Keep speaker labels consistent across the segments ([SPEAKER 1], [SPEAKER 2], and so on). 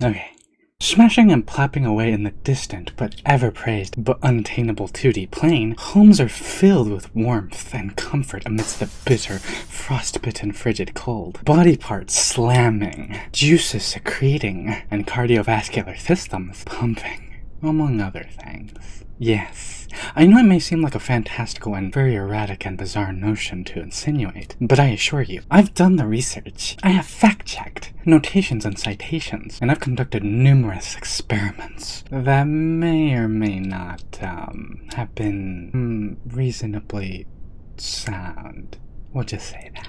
[SPEAKER 1] Okay. Smashing and plapping away in the distant but ever-praised but unattainable 2D plane, homes are filled with warmth and comfort amidst the bitter, frost-bitten frigid cold. Body parts slamming, juices secreting, and cardiovascular systems pumping, among other things. Yes, I know it may seem like a fantastical and very erratic and bizarre notion to insinuate, but I assure you, I've done the research. I have fact-checked notations and citations, and I've conducted numerous experiments that may or may not have been reasonably sound. We'll just say that.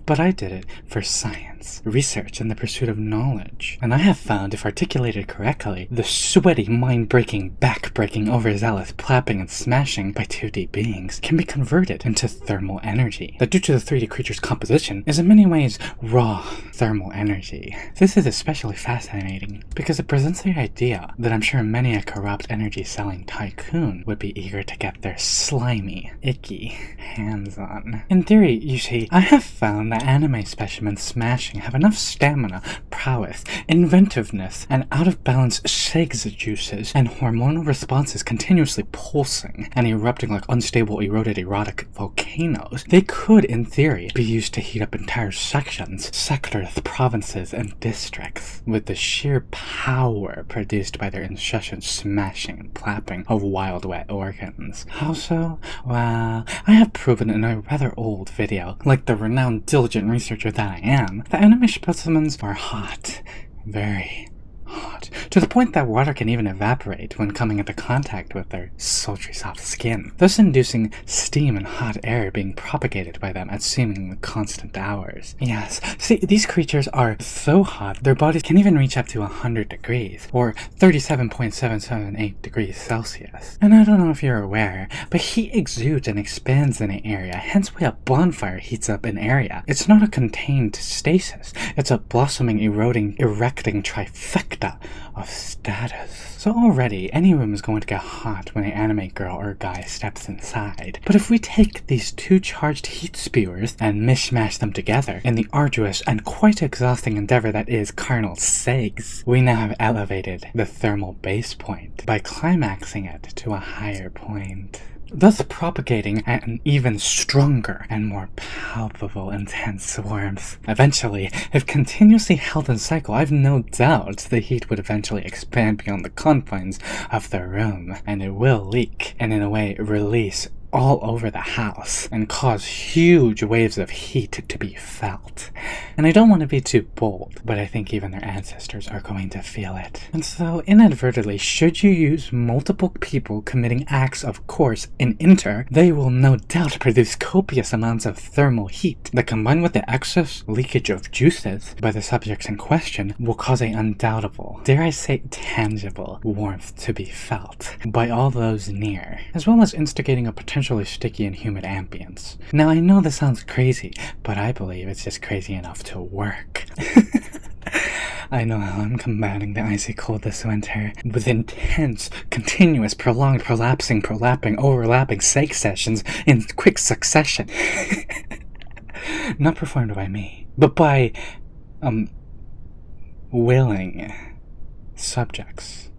[SPEAKER 1] But I did it for science, research, and the pursuit of knowledge. And I have found, if articulated correctly, the sweaty, mind-breaking, back-breaking, overzealous plapping and smashing by 2D beings can be converted into thermal energy. That due to the 3D creature's composition is in many ways raw thermal energy. This is especially fascinating because it presents the idea that I'm sure many a corrupt energy-selling tycoon would be eager to get their slimy, icky hands on. In theory, you see, I have found that anime specimens smashing have enough stamina, prowess, inventiveness, and out-of-balance shakes juices and hormonal responses continuously pulsing and erupting like unstable, eroded, erotic volcanoes. They could, in theory, be used to heat up entire sections, sectors, provinces, and districts with the sheer power produced by their incessant smashing and plapping of wild, wet organs. How so? Well, I have proven in a rather old video, like the renowned diligent researcher that I am, that anime specimens are hot. Very hot. To the point that water can even evaporate when coming into contact with their sultry soft skin, thus inducing steam and hot air being propagated by them at seemingly constant hours. Yes, see, these creatures are so hot, their bodies can even reach up to 100 degrees, or 37.778 degrees Celsius. And I don't know if you're aware, but heat exudes and expands in an area, hence why a bonfire heats up an area. It's not a contained stasis, it's a blossoming, eroding, erecting trifecta of status. So already, any room is going to get hot when an anime girl or guy steps inside. But if we take these two charged heat spewers and mishmash them together in the arduous and quite exhausting endeavor that is carnal sex, we now have elevated the thermal base point by climaxing it to a higher point, thus propagating an even stronger and more palpable intense warmth. Eventually, if continuously held in cycle, I've no doubt the heat would eventually expand beyond the confines of the room, and it will leak, and in a way release all over the house and cause huge waves of heat to be felt. And I don't want to be too bold, but I think even their ancestors are going to feel it. And so, inadvertently, should you use multiple people committing acts of course in inter, they will no doubt produce copious amounts of thermal heat that, combined with the excess leakage of juices by the subjects in question, will cause a undoubtable, dare I say tangible, warmth to be felt by all those near, as well as instigating a potentially sticky and humid ambience. Now, I know this sounds crazy, but I believe it's just crazy enough to work. I know how I'm combating the icy cold this winter with intense, continuous, prolonged, prolapsing, prolapping, overlapping psych sessions in quick succession. Not performed by me, but by, willing subjects.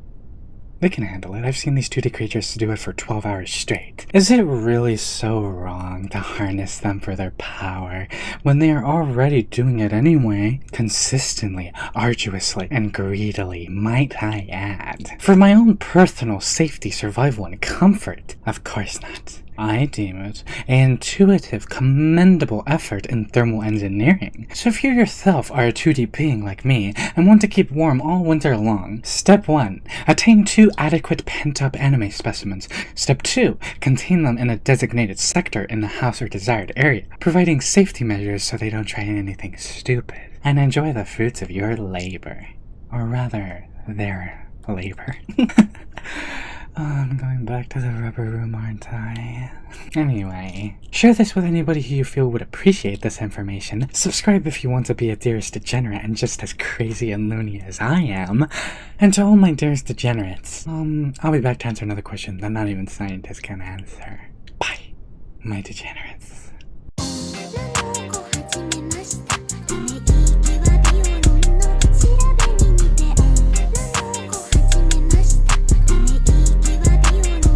[SPEAKER 1] They can handle it. I've seen these 2D creatures do it for 12 hours straight. Is it really so wrong to harness them for their power when they are already doing it anyway? Consistently, arduously, and greedily, might I add. For my own personal safety, survival, and comfort? Of course not. I deem it an intuitive, commendable effort in thermal engineering. So if you yourself are a 2D being like me and want to keep warm all winter long, Step 1. Attain 2 adequate pent-up anime specimens. Step 2. Contain them in a designated sector in the house or desired area, providing safety measures so they don't try anything stupid. And enjoy the fruits of your labor. Or rather, their labor. I'm going back to the rubber room, aren't I? Anyway, share this with anybody who you feel would appreciate this information. Subscribe if you want to be a dearest degenerate and just as crazy and loony as I am. And to all my dearest degenerates, I'll be back to answer another question that not even scientists can answer. Bye, my degenerates.